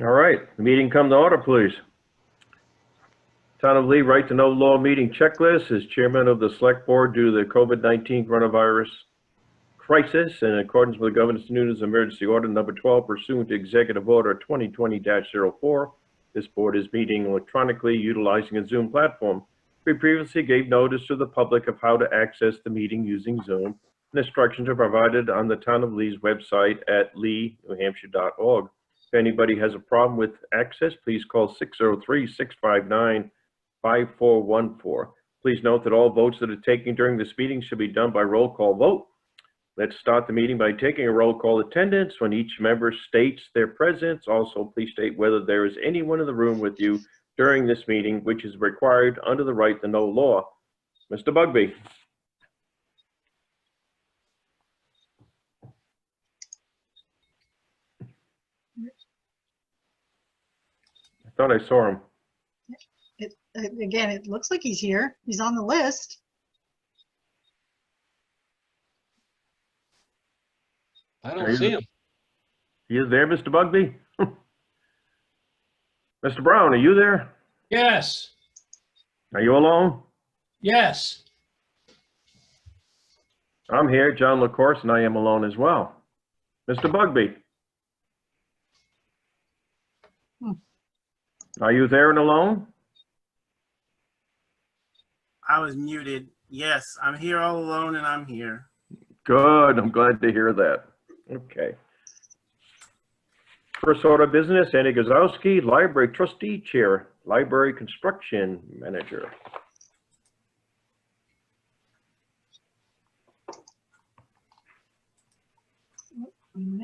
All right, the meeting come to order, please. Town of Lee Right to Know Law meeting checklist. As chairman of the select board due to the COVID-19 coronavirus crisis, in accordance with the Governor Sununu's emergency order number 12 pursuant to executive order 2020-04, this board is meeting electronically utilizing a Zoom platform. We previously gave notice to the public of how to access the meeting using Zoom, and instructions are provided on the Town of Lee's website at lee.newhampshire.org. If anybody has a problem with access, please call 603-659-5414. Please note that all votes that are taken during this meeting should be done by roll call vote. Let's start the meeting by taking a roll call attendance. When each member states their presence, also please state whether there is anyone in the room with you during this meeting, which is required under the right to know law. Mr. Bugby. I thought I saw him. Again, it looks like he's here. He's on the list. I don't see him. He is there, Mr. Bugby? Mr. Brown, are you there? Yes, Are you alone? yes. I'm here, John LaCourse, and I am alone as well. Mr. Bugby? Are you there and alone? I was muted. Yes, I'm here all alone and I'm here. Good, I'm glad to hear that. Okay. First order of business, Andy Gazowski, Library Trustee Chair, Library Construction Manager. And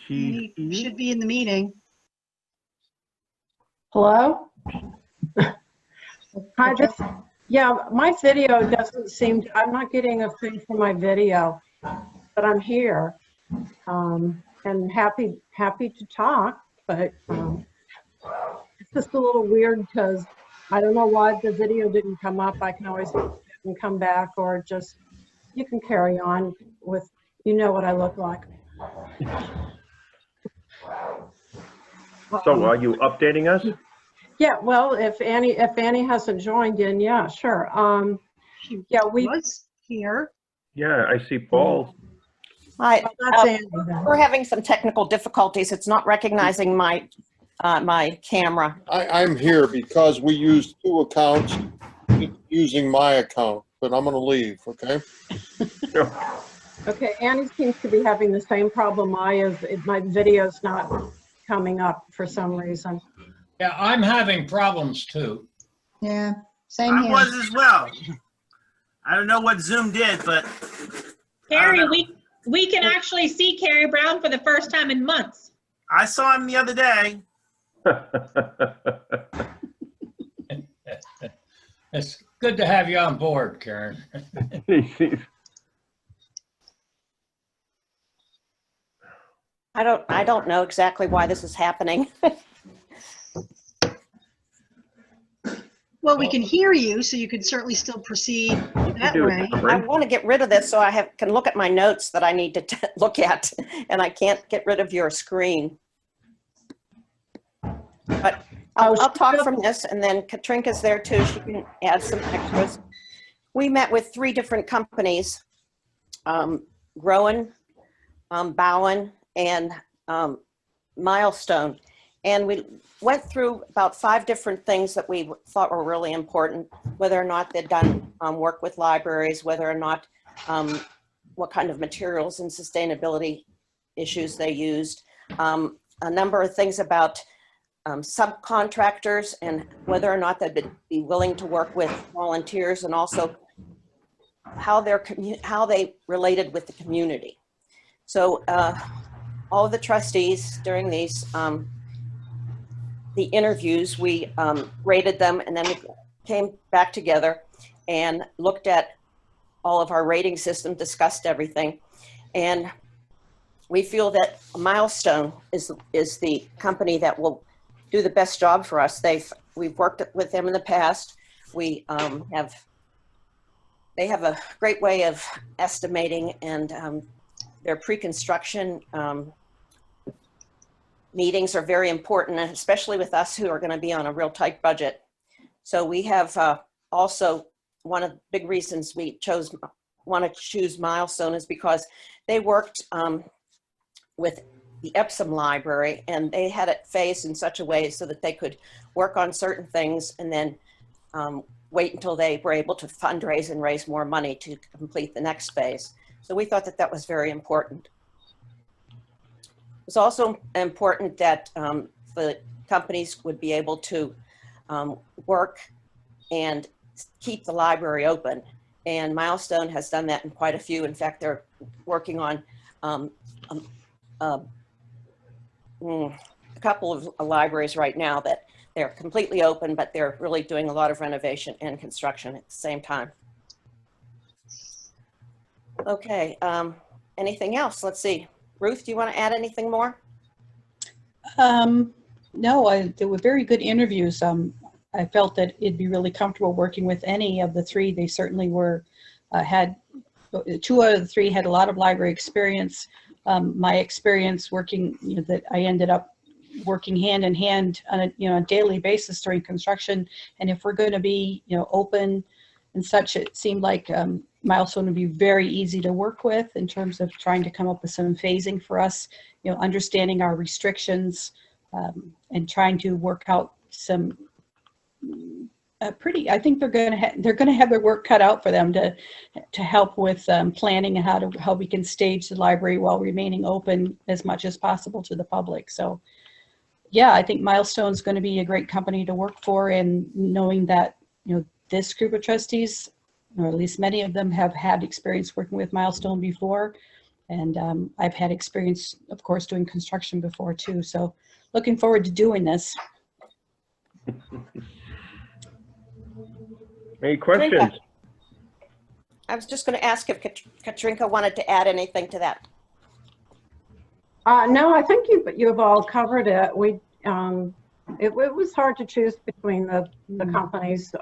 He should be in the meeting. Hello? Hi, yeah, my video doesn't seem, I'm not getting a thing for my video, but I'm here. And happy to talk, but it's just a little weird because I don't know why the video didn't come up. I can always come back, or just, you can carry on with, you know what I look like. So are you updating us? Yeah, well, if Annie hasn't joined in, yeah, sure. Yeah, we was here. Yeah, I see Paul. Hi, that's Annie then. we're having some technical difficulties. It's not recognizing my my camera. I'm here because we used two accounts using my account, but I'm going to leave, okay? Okay, Annie seems to be having the same problem I have. My video's not coming up for some reason. Yeah, I'm having problems too. Yeah, same I here. was as well. I don't know what Zoom did, but Carrie, we can actually see Carrie Brown for the first time in months. I saw him the other day. It's good to have you on board, Karen. I don't know exactly why this is happening. Well, we can hear you, so you can certainly still proceed that way. I want to get rid of this so I can look at my notes that I need to look at, and I can't get rid of your screen. But I'll talk from this, and then Katrinka's there too. She can add some extras. We met with 3 different companies, Groen, Bowen, and Milestone. And we went through about 5 different things that we thought were really important, whether or not they'd done work with libraries, whether or not what kind of materials and sustainability issues they used, a number of things about subcontractors and whether or not they'd be willing to work with volunteers, and also how they related with the community. So all of the trustees during these the interviews, we rated them, and then we came back together and looked at all of our rating system, discussed everything. And we feel that Milestone is the company that will do the best job for us. We've worked with them in the past. They have a great way of estimating, and their pre-construction meetings are very important, especially with us who are going to be on a real tight budget. So we have also, one of the big reasons we want to choose Milestone is because they worked with the Epsom Library, and they had it phased in such a way so that they could work on certain things and then wait until they were able to fundraise and raise more money to complete the next phase. So we thought that that was very important. It was also important that the companies would be able to work and keep the library open. And Milestone has done that in quite a few. In fact, they're working on a couple of libraries right now that they're completely open, but they're really doing a lot of renovation and construction at the same time. Okay, anything else? Let's see. Ruth, do you want to add anything more? No, they were very good interviews. I felt that it'd be really comfortable working with any of the three. They certainly were, two out of the three had a lot of library experience. My experience working, that I ended up working hand in hand on a daily basis during construction. And if we're going to be, open and such, it seemed like Milestone would be very easy to work with in terms of trying to come up with some phasing for us, understanding our restrictions, and trying to work out some I think they're going to have their work cut out for them to help with planning and how we can stage the library while remaining open as much as possible to the public. So yeah, I think Milestone's going to be a great company to work for, and knowing that, this group of trustees, or at least many of them, have had experience working with Milestone before. And I've had experience, of course, doing construction before too. So looking forward to doing this. Any questions? Katrinka. I was just going to ask if Katrinka wanted to add anything to that. No, I think you've all covered it. It was hard to choose between the companies.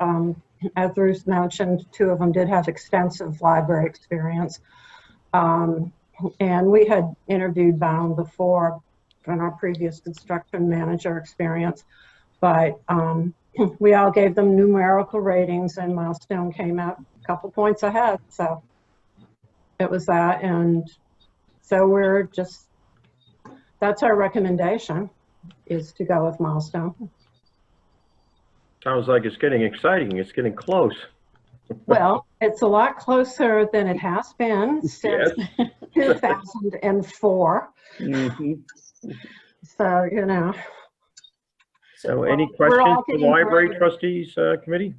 As Bruce mentioned, two of them did have extensive library experience. And we had interviewed Bound before in our previous construction manager experience, but we all gave them numerical ratings, and Milestone came out a couple points ahead. So it was that. And so that's our recommendation, is to go with Milestone. Sounds like it's getting exciting. It's getting close. Well, it's a lot closer than it has been since Yes. 2004. Mm-hmm. So, So any we're all questions for the getting library further. trustees committee?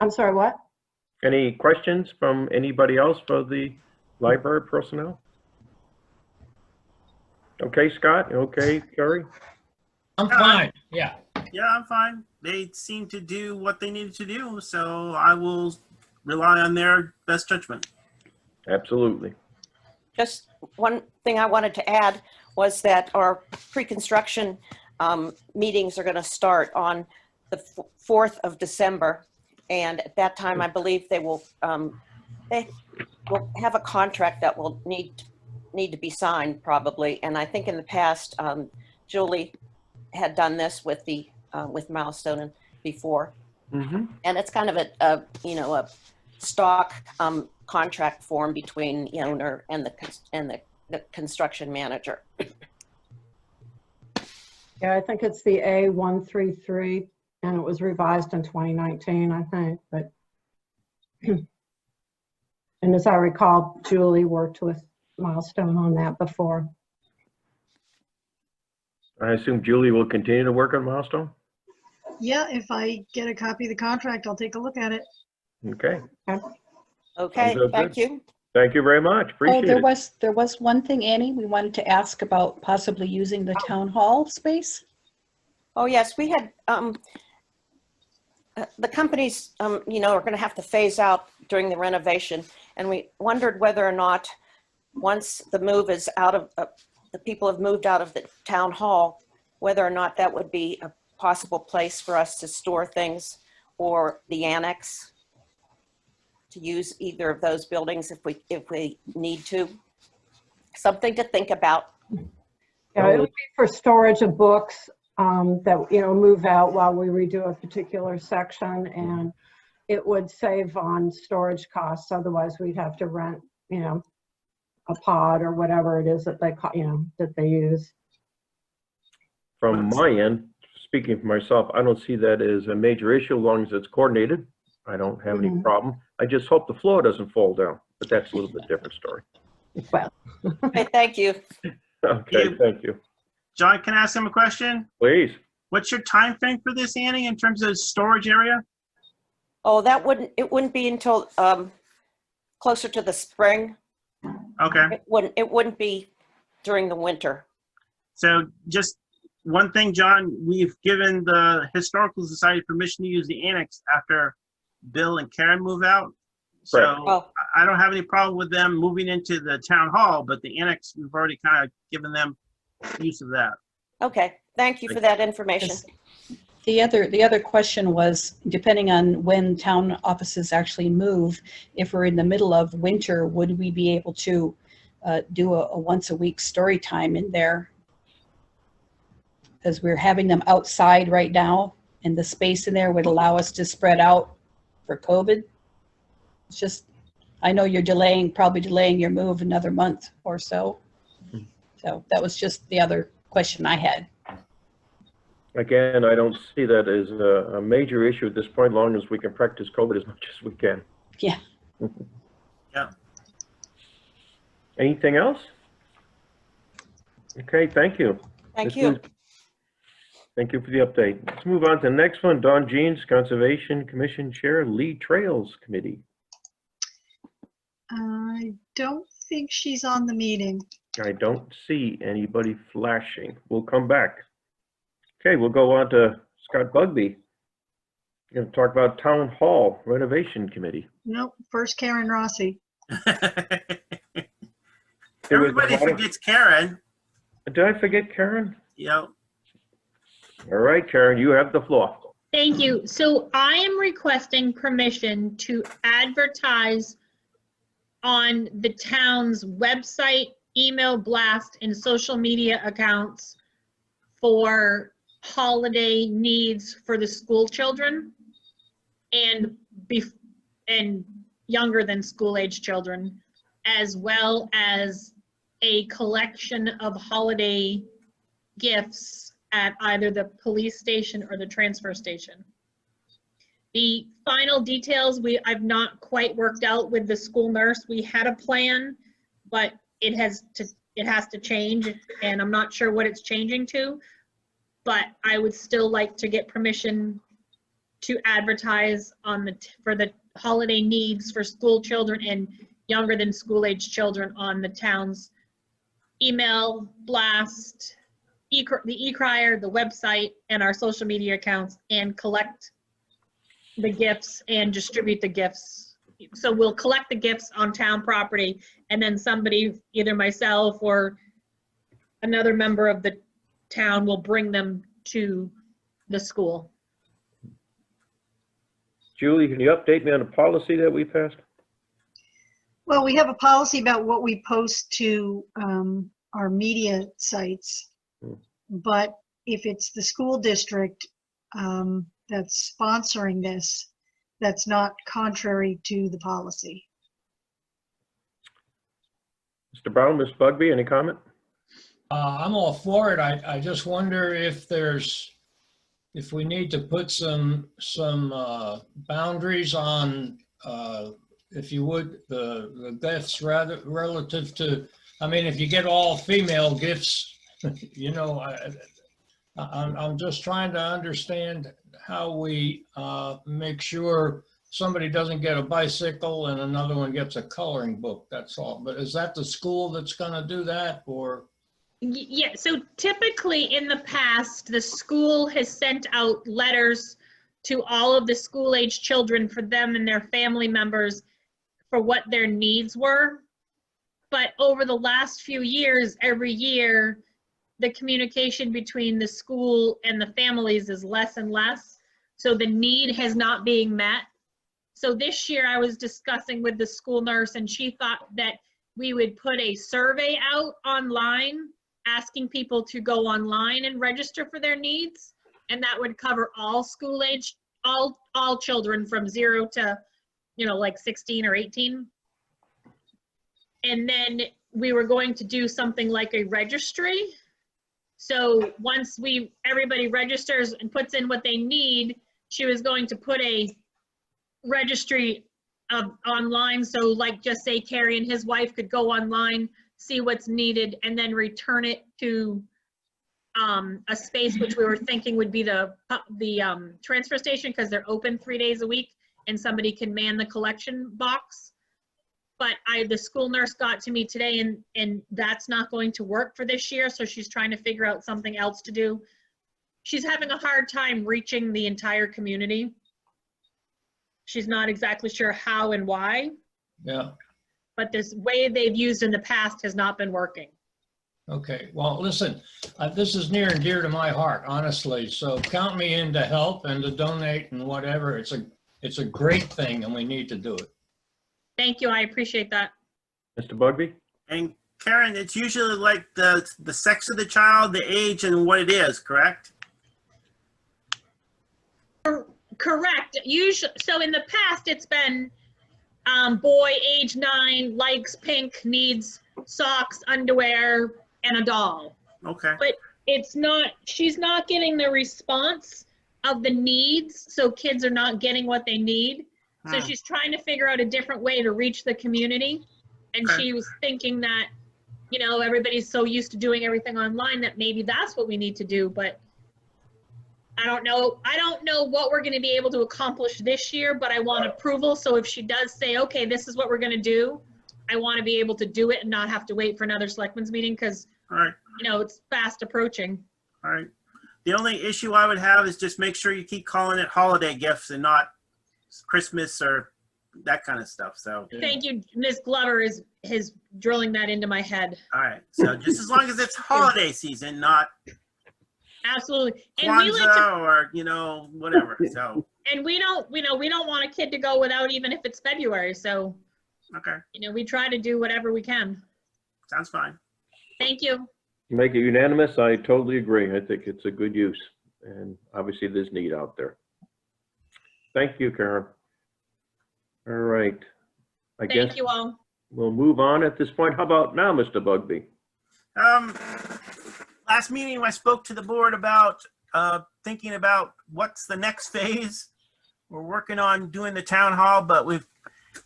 I'm sorry, what? Any questions from anybody else for the library personnel? Okay, Scott? Okay, Kerry? I'm fine, yeah. Yeah, I'm fine. They seem to do what they needed to do, so I will rely on their best judgment. Absolutely. Just one thing I wanted to add was that our pre-construction meetings are going to start on the 4th of December. And at that time, I believe they will have a contract that will need to be signed probably. And I think in the past, Julie had done this with with Milestone before. Mm-hmm. And it's kind of a stock contract form between the owner and the construction manager. Yeah, I think it's the A133, and it was revised in 2019, I think. But and as I recall, Julie worked with Milestone on that before. I assume Julie will continue to work on Milestone? Yeah, if I get a copy of the contract, I'll take a look at it. Okay. Okay, Sounds thank good. you. Thank you very much. Oh, Appreciate it. there was one thing, Annie, we wanted to ask about possibly using the town hall space. Oh, yes, we had, the companies, are going to have to phase out during the renovation. And we wondered whether or not once the move is out of, the people have moved out of the town hall, whether or not that would be a possible place for us to store things, or the annex, to use either of those buildings if we need to. Something to think about. Yeah, it would be for storage of books that, move out while we redo a particular section, and it would save on storage costs. Otherwise, we'd have to rent, a pod or whatever it is that they use. From my end, speaking for myself, I don't see that as a major issue as long as it's coordinated. I don't have any problem. I just hope the floor doesn't fall down, but that's a little bit different story. Well, Okay, thank you. Okay, thank you. John, can I ask him a question? Please. What's your time frame for this, Annie, in terms of storage area? Oh, it wouldn't be until closer to the spring. Okay. It wouldn't be during the winter. So just one thing, John, we've given the Historical Society permission to use the annex after Bill and Karen move out. So Correct. Oh. I don't have any problem with them moving into the town hall, but the annex, we've already kind of given them use of that. Okay, thank you for that information. The other question was, depending on when town offices actually move, if we're in the middle of winter, would we be able to do a once a week story time in there? Because we're having them outside right now, and the space in there would allow us to spread out for COVID. It's just, I know you're probably delaying your move another month or so. So that was just the other question I had. Again, I don't see that as a major issue at this point, long as we can practice COVID as much as we can. Yeah. Yeah. Anything else? Okay, thank you. Thank This you. was- Thank you for the update. Let's move on to the next one. Dawn Jeans, Conservation Commission Chair, Lee Trails Committee. I don't think she's on the meeting. I don't see anybody flashing. We'll come back. Okay, we'll go on to Scott Bugby. We're going to talk about Town Hall Renovation Committee. Nope, first Karen Rossi. Everybody forgets Karen. Did I forget Karen? Yep. All right, Karen, you have the floor. Thank you. So I am requesting permission to advertise on the town's website, email blast, and social media accounts for holiday needs for the school children and younger than school age children, as well as a collection of holiday gifts at either the police station or the transfer station. The final details I've not quite worked out with the school nurse. We had a plan, but it has to change, and I'm not sure what it's changing to. But I would still like to get permission to advertise for the holiday needs for school children and younger than school age children on the town's email blast, the e-crier, the website, and our social media accounts, and collect the gifts and distribute the gifts. So we'll collect the gifts on town property, and then somebody, either myself or another member of the town, will bring them to the school. Julie, can you update me on the policy that we passed? Well, we have a policy about what we post to our media sites. But if it's the school district that's sponsoring this, that's not contrary to the policy. Mr. Brown, Ms. Bugby, any comment? I'm all for it. I just wonder if we need to put some boundaries on, if you would, the gifts relative to, I mean, if you get all female gifts, you know, I'm just trying to understand how we make sure somebody doesn't get a bicycle and another one gets a coloring book, that's all. But is that the school that's gonna do that, or? Yeah, so typically in the past, the school has sent out letters to all of the school-age children for them and their family members for what their needs were. But over the last few years, every year, the communication between the school and the families is less and less. So the need has not being met. So this year I was discussing with the school nurse and she thought that we would put a survey out online, asking people to go online and register for their needs. And that would cover all school age, all children from 0 to, like 16 or 18. And then we were going to do something like a registry. So once everybody registers and puts in what they need, she was going to put a registry online. So like just say Carrie and his wife could go online, see what's needed, and then return it to a space which we were thinking would be the transfer station, because they're open 3 days a week and somebody can man the collection box. But the school nurse got to me today and that's not going to work for this year. So she's trying to figure out something else to do. She's having a hard time reaching the entire community. She's not exactly sure how and why. Yeah. But this way they've used in the past has not been working. Okay, well, listen, this is near and dear to my heart, honestly. So count me in to help and to donate and whatever. It's a great thing and we need to do it. Thank you, I appreciate that. Mr. Bugby? And Karen, it's usually like the sex of the child, the age, and what it is, correct? Correct. Usually, so in the past, it's been boy, age 9, likes pink, needs socks, underwear, and a doll. Okay. But she's not getting the response of the needs, so kids are not getting what they need. So she's trying to figure out a different way to reach the community. And Okay. she was thinking that, everybody's so used to doing everything online that maybe that's what we need to do, but I don't know what we're going to be able to accomplish this year, but I want approval. So if she does say, okay, this is what we're going to do, I want to be able to do it and not have to wait for another selectmen's meeting because, All right. it's fast approaching. All right. The only issue I would have is just make sure you keep calling it holiday gifts and not Christmas or that kind of stuff. So, Thank you. Ms. Glover is drilling that into my head. all right. So just as long as it's holiday season, not Absolutely. And we like to, Kwanzaa or, whatever. So, and we don't want a kid to go without, even if it's February. So, okay. we try to do whatever we can. Sounds fine. Thank you. Make it unanimous. I totally agree. I think it's a good use. And obviously there's need out there. Thank you, Karen. All right. I guess Thank you all. we'll move on at this point. How about now, Mr. Bugby? Last meeting, I spoke to the board about thinking about what's the next phase. We're working on doing the town hall, but we've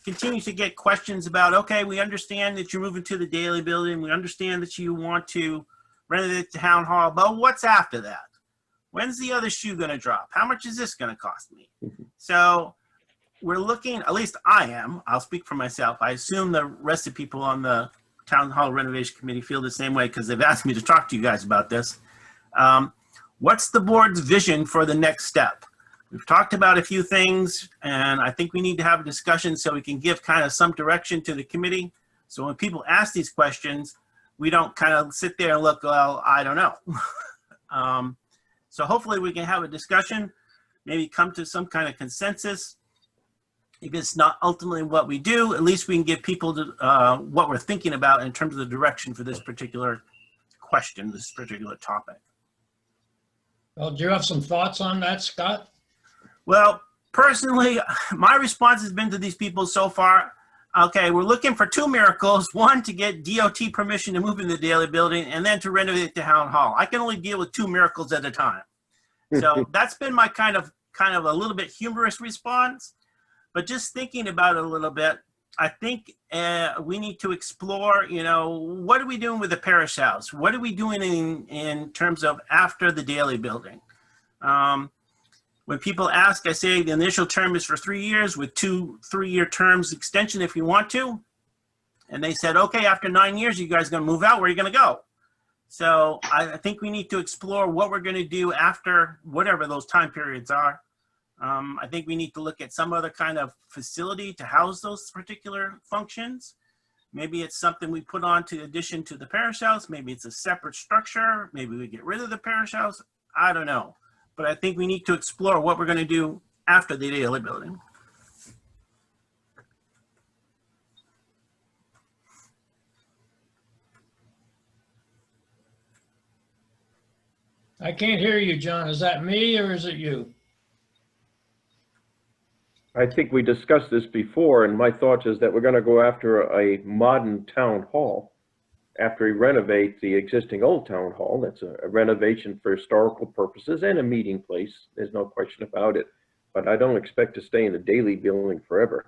continued to get questions about, okay, we understand that you're moving to the Daily building. We understand that you want to renovate the town hall, but what's after that? When's the other shoe going to drop? How much is this going to cost me? So we're looking, at least I am, I'll speak for myself. I assume the rest of the people on the Town Hall Renovation Committee feel the same way because they've asked me to talk to you guys about this. What's the board's vision for the next step? We've talked about a few things, and I think we need to have a discussion so we can give kind of some direction to the committee. So when people ask these questions, we don't kind of sit there and look, well, I don't know. So hopefully we can have a discussion, maybe come to some kind of consensus. If it's not ultimately what we do, at least we can give people what we're thinking about in terms of the direction for this particular question, this particular topic. Well, do you have some thoughts on that, Scott? Well, personally, my response has been to these people so far, okay, we're looking for 2 miracles. One, to get DOT permission to move in the Daily building, and then to renovate the town hall. I can only deal with 2 miracles at a time. So that's been my kind of a little bit humorous response. But just thinking about it a little bit, I think we need to explore, what are we doing with the parish house? What are we doing in terms of after the Daily building? When people ask, I say the initial term is for 3 years with 2 3-year terms extension if you want to. And they said, okay, after 9 years, you guys are going to move out. Where are you going to go? So I think we need to explore what we're going to do after whatever those time periods are. I think we need to look at some other kind of facility to house those particular functions. Maybe it's something we put on to addition to the parish house. Maybe it's a separate structure. Maybe we get rid of the parish house. I don't know. But I think we need to explore what we're going to do after the Daly building. I can't hear you, John. Is that me or is it you? I think we discussed this before, and my thought is that we're going to go after a modern town hall after we renovate the existing old town hall. That's a renovation for historical purposes and a meeting place. There's no question about it. But I don't expect to stay in the Daly building forever.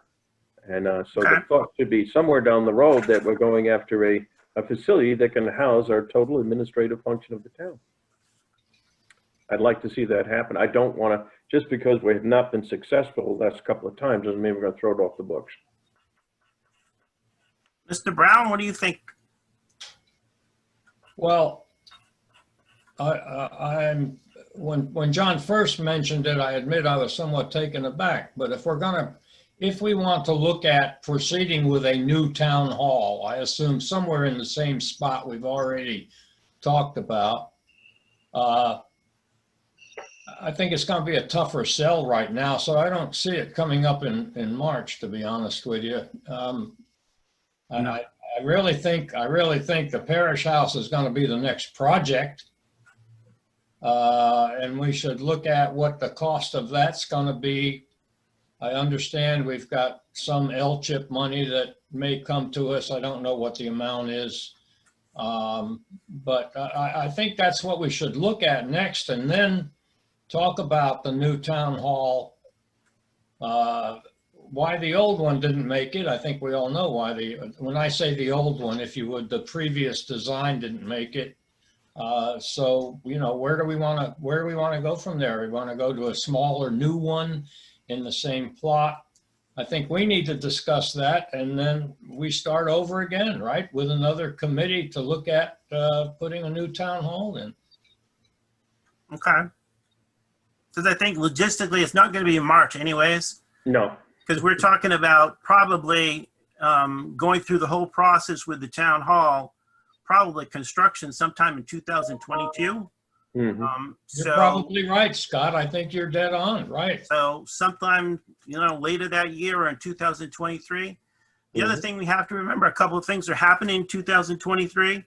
And so the thought should be somewhere down the road that we're going after a facility that can house our total administrative function of the town. I'd like to see that happen. I don't want to, just because we have not been successful the last couple of times doesn't mean we're going to throw it off the books. Mr. Brown, what do you think? Well, when John first mentioned it, I admit I was somewhat taken aback. But if we want to look at proceeding with a new town hall, I assume somewhere in the same spot we've already talked about. I think it's going to be a tougher sell right now, so I don't see it coming up in March, to be honest with you. And I really think the parish house is going to be the next project. And we should look at what the cost of that's going to be. I understand we've got some LCHIP money that may come to us. I don't know what the amount is. But I think that's what we should look at next, and then talk about the new town hall. Why the old one didn't make it, I think we all know why. When I say the old one, if you would, the previous design didn't make it. So, you know, where do we want to go from there? We want to go to a smaller new one in the same plot. I think we need to discuss that, and then we start over again, right, with another committee to look at putting a new town hall in. Okay. Because I think logistically it's not going to be in March anyways. No. Because we're talking about probably going through the whole process with the town hall, probably construction sometime in 2022. Mm-hmm. You're probably right, Scott. I think you're dead on, right? So sometime, you know, later that year or in 2023. The other thing we have to remember, a couple of things are happening in 2023.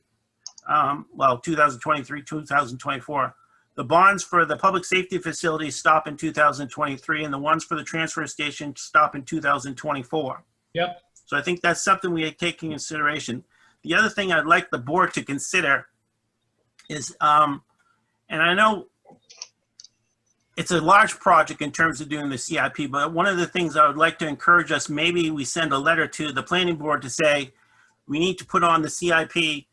Well, 2023, 2024. The bonds for the public safety facilities stop in 2023, and the ones for the transfer station stop in 2024. Yep. So I think that's something we take in consideration. The other thing I'd like the board to consider is, and I know it's a large project in terms of doing the CIP, but one of the things I would like to encourage us, maybe we send a letter to the planning board to say, we need to put on the CIP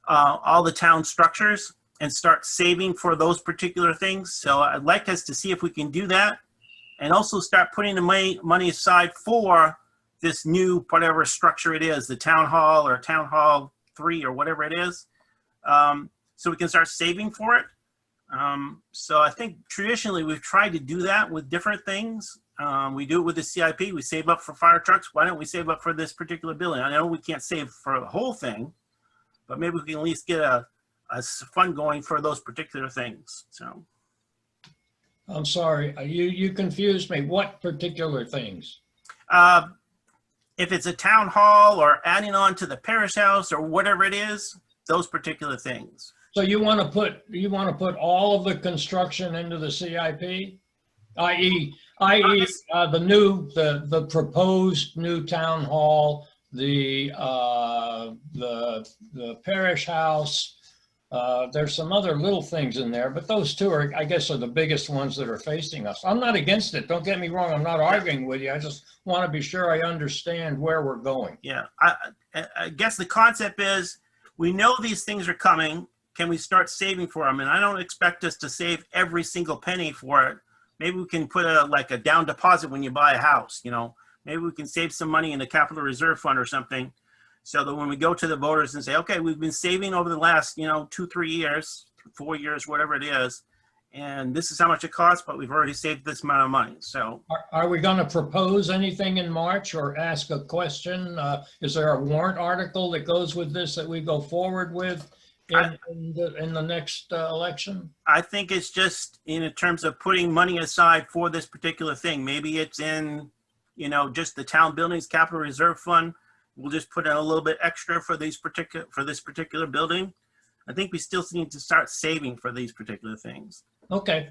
all the town structures and start saving for those particular things. So I'd like us to see if we can do that, and also start putting the money aside for this new, whatever structure it is, the town hall or town hall 3 or whatever it is, so we can start saving for it. So I think traditionally we've tried to do that with different things. We do it with the CIP, we save up for fire trucks. Why don't we save up for this particular building? I know we can't save for the whole thing, but maybe we can at least get a fund going for those particular things. So I'm sorry, you confused me. What particular things? if it's a town hall or adding on to the parish house or whatever it is, those particular things. So you want to put all of the construction into the CIP, i.e. the proposed new town hall, the parish house. There's some other little things in there, but those two are, I guess, are the biggest ones that are facing us. I'm not against it. Don't get me wrong. I'm not arguing with you. I just want to be sure I understand where we're going. Yeah, I guess the concept is we know these things are coming. Can we start saving for them? And I don't expect us to save every single penny for it. Maybe we can put like a down deposit when you buy a house, you know. Maybe we can save some money in the capital reserve fund or something, so that when we go to the voters and say, okay, we've been saving over the last, 2-3 years, 4 years, whatever it is, and this is how much it costs, but we've already saved this amount of money. So Are we going to propose anything in March or ask a question? Is there a warrant article that goes with this that we go forward with in the next election? I think it's just in terms of putting money aside for this particular thing. Maybe it's in, you know, just the town buildings capital reserve fund. We'll just put in a little bit extra for this particular building. I think we still need to start saving for these particular things. Okay.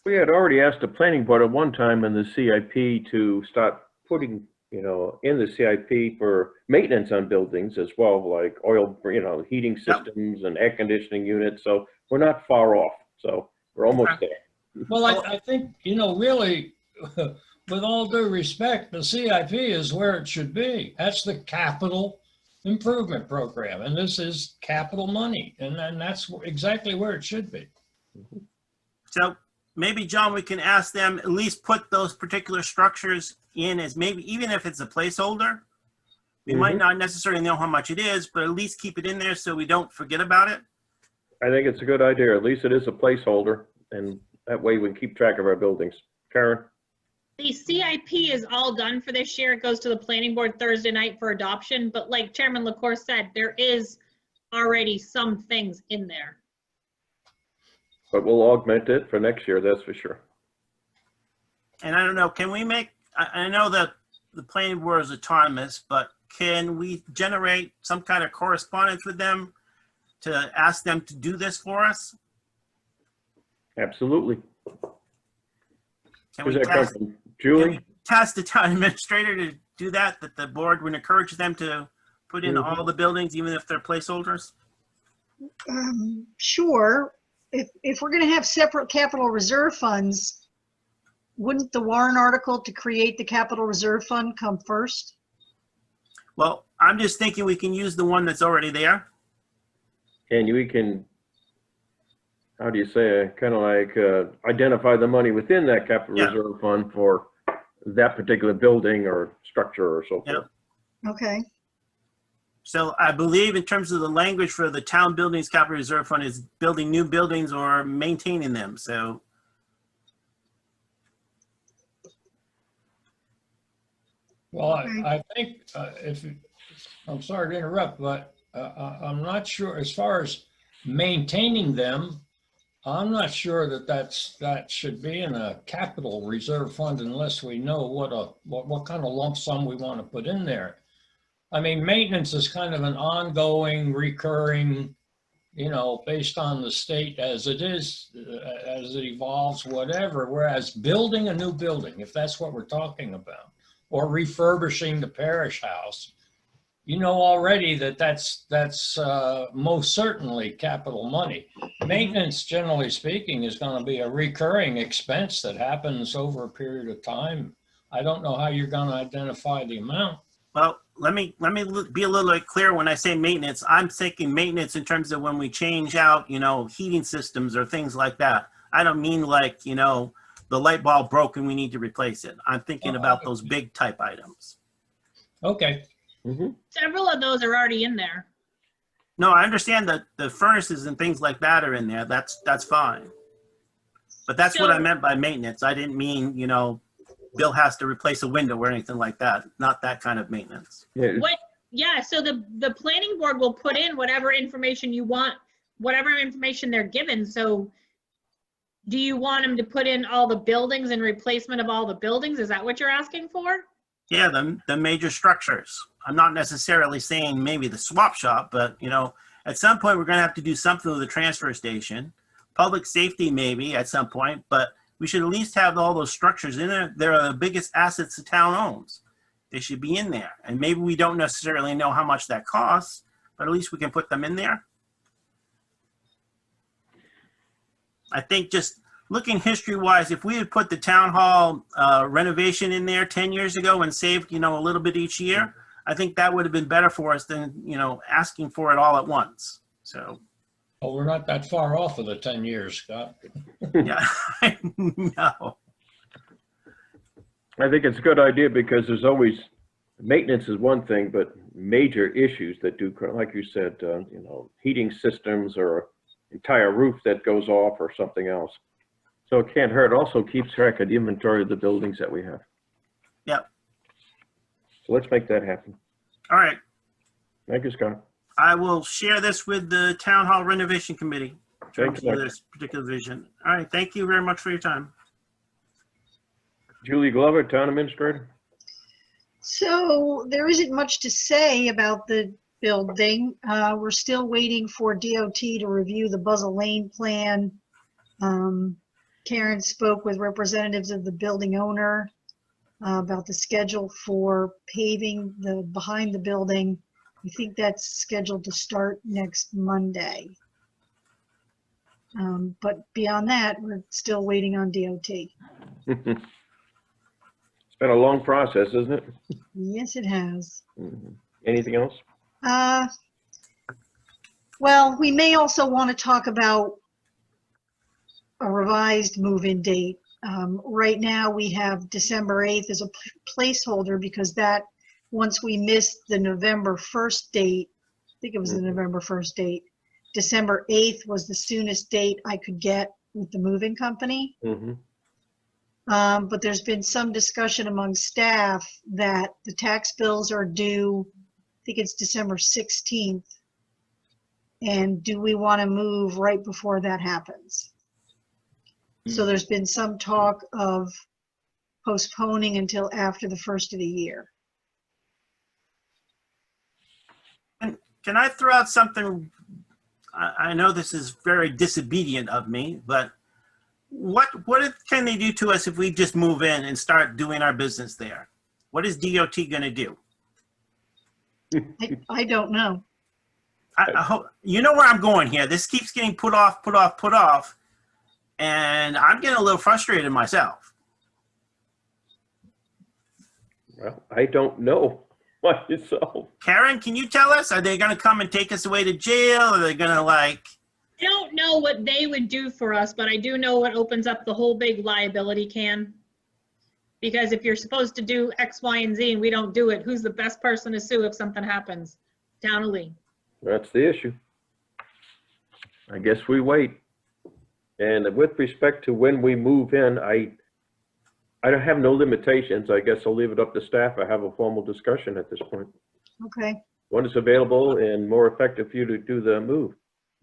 We had already asked the planning board at one time in the CIP to start putting, you know, in the CIP for maintenance on buildings as well, like oil, you know, heating systems and air conditioning units. So we're not far off. So we're almost there. Well, I think, you know, really, with all due respect, the CIP is where it should be. That's the capital improvement program, and this is capital money, and then that's exactly where it should be. So maybe, John, we can ask them at least put those particular structures in as maybe, even if it's a placeholder. We might not necessarily know how much it is, but at least keep it in there so we don't forget about it. I think it's a good idea. At least it is a placeholder, and that way we can keep track of our buildings. Karen? The CIP is all done for this year. It goes to the planning board Thursday night for adoption, but like Chairman LaCour said, there is already some things in there. But we'll augment it for next year, that's for sure. And I don't know, can we make, I know that the planning board is autonomous, but can we generate some kind of correspondence with them to ask them to do this for us? Absolutely. Can Who's we that come task, from? can Julie? we task the town administrator to do that, that the board would encourage them to put in all the buildings, even if they're placeholders? Sure. If we're going to have separate capital reserve funds, wouldn't the warrant article to create the capital reserve fund come first? Well, I'm just thinking we can use the one that's already there. And we can, how do you say, kind of like identify the money within that capital Yeah. reserve fund for that particular building or structure or so forth. Okay. So I believe in terms of the language for the town buildings capital reserve fund is building new buildings or maintaining them. So Well, Okay. I think I'm sorry to interrupt, but I'm not sure, as far as maintaining them, I'm not sure that should be in a capital reserve fund unless we know what kind of lump sum we want to put in there. I mean, maintenance is kind of an ongoing, recurring, you know, based on the state as it is, as it evolves, whatever. Whereas building a new building, if that's what we're talking about, or refurbishing the parish house, you know already that's most certainly capital money. Maintenance, generally speaking, is going to be a recurring expense that happens over a period of time. I don't know how you're going to identify the amount. well, let me be a little bit clear. When I say maintenance, I'm thinking maintenance in terms of when we change out, you know, heating systems or things like that. I don't mean like, you know, the light bulb broke and we need to replace it. I'm thinking about those big type items. Okay. Several of those are already in there. No, I understand that the furnaces and things like that are in there. That's fine. But that's what I meant by maintenance. I didn't mean, you know, Bill has to replace a window or anything like that. Not that kind of maintenance. Yeah, Yeah, so the planning board will put in whatever information you want, whatever information they're given. So do you want them to put in all the buildings and replacement of all the buildings? Is that what you're asking for? Yeah, the major structures. I'm not necessarily saying maybe the swap shop, but you know, at some point we're going to have to do something with the transfer station, public safety maybe at some point, but we should at least have all those structures in there. They're the biggest assets the town owns. They should be in there. And maybe we don't necessarily know how much that costs, but at least we can put them in there. I think just looking history-wise, if we had put the town hall renovation in there 10 years ago and saved, you know, a little bit each year, I think that would have been better for us than, you know, asking for it all at once. So, Well, we're not that far off of the 10 years, Scott. yeah, I know. I think it's a good idea because there's always, maintenance is one thing, but major issues that do, like you said, you know, heating systems or, entire roof that goes off or something else. So it can't hurt. Also keeps track of the inventory of the buildings that we have. Yep. So let's make that happen. All right. Thank you, Scott. I will share this with the Town Hall Renovation Committee. In terms Thank of you. this particular vision. All right. Thank you very much for your time. Julie Glover, Town Administrator. So there isn't much to say about the building. We're still waiting for DOT to review the Buzzell Lane plan. Karen spoke with representatives of the building owner about the schedule for paving the behind the building. I think that's scheduled to start next Monday. But beyond that, we're still waiting on DOT. It's been a long process, isn't it? Yes, it has. Anything else? Well, we may also want to talk about a revised move-in date. Right now, we have December 8th as a placeholder because that, once we missed the November 1st date, I think it was the November 1st date, December 8th was the soonest date I could get with the moving company. But there's been some discussion among staff that the tax bills are due, I think it's December 16th. And do we want to move right before that happens? So there's been some talk of postponing until after the first of the year. Can I throw out something? I know this is very disobedient of me, but what can they do to us if we just move in and start doing our business there? What is DOT going to do? I don't know. I hope you know where I'm going here. This keeps getting put off, and I'm getting a little frustrated myself. Well, I don't know myself. Karen, can you tell us? Are they going to come and take us away to jail? Are they going to I don't know what they would do for us, but I do know what opens up the whole big liability can. Because if you're supposed to do X, Y, and Z and we don't do it, who's the best person to sue if something happens? Town of Lee. That's the issue. I guess we wait. And with respect to when we move in, I don't have no limitations. I guess I'll leave it up to staff. I have a formal discussion at this point. Okay. When it's available and more effective for you to do the move.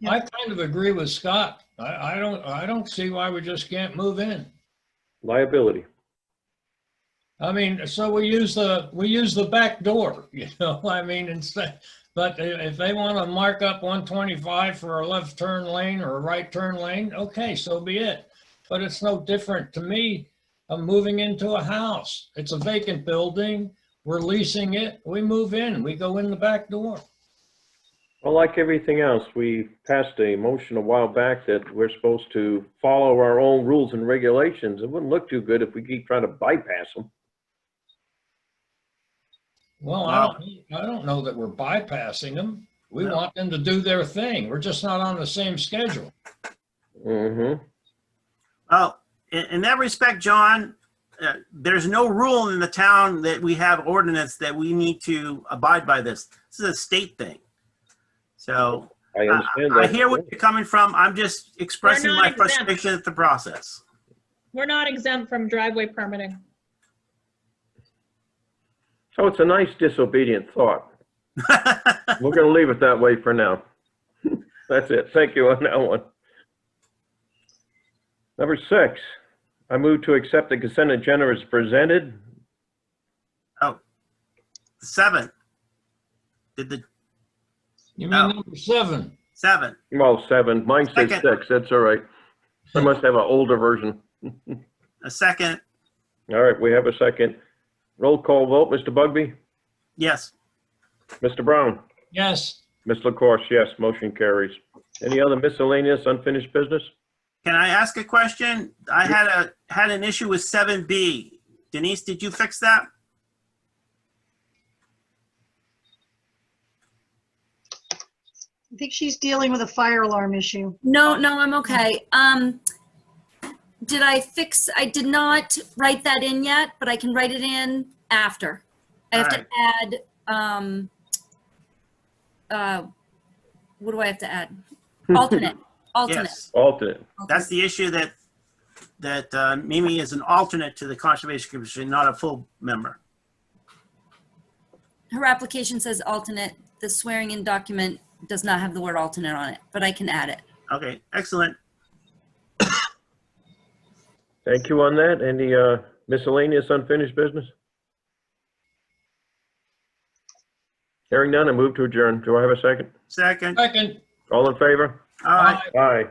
I kind of agree with Scott. I don't see why we just can't move in. Liability. I mean, so we use the back door, you know, I mean, instead, but if they want to mark up 125 for a left turn lane or a right turn lane, okay, so be it. But it's no different to me. I'm moving into a house. It's a vacant building. We're leasing it. We move in, we go in the back door. Well, like everything else, we passed a motion a while back that we're supposed to follow our own rules and regulations. It wouldn't look too good if we keep trying to bypass them. Well, I don't know that we're bypassing them. We want them to do their thing. We're just not on the same schedule. Mm-hmm. Well, in that respect, John, there's no rule in the town that we have ordinance that we need to abide by this. This is a state thing. So I understand I that. hear where you're coming from. I'm just expressing We're my not exempt. frustration at the process. We're not exempt from driveway permitting. So it's a nice disobedient thought. We're going to leave it that way for now. That's it. Thank you on that one. Number 6, I move to accept the consent agenda as presented. 7. Did the You mean number 7? 7? Well, 7. Mine says Second. 6. That's all right. I must have an older version. A second? All right, we have a second. Roll call vote. Mr. Bugby? Yes. Mr. Brown? Yes. Ms. LaCourse, yes. Motion carries. Any other miscellaneous unfinished business? Can I ask a question? I had an issue with 7B. Denise, did you fix that? I think she's dealing with a fire alarm issue. No, I'm okay. I did not write that in yet, but I can write it in after. I have to add, what do I have to add? Alternate. Alternate. Yes, Alternate. that's the issue that Mimi is an alternate to the Conservation Commission, not a full member. Her application says alternate. The swearing in document does not have the word alternate on it, but I can add it. Okay, excellent. Thank you on that. Any miscellaneous unfinished business? Hearing none, I move to adjourn. Do I have a second? Second. Second. All in favor? All right. Aye.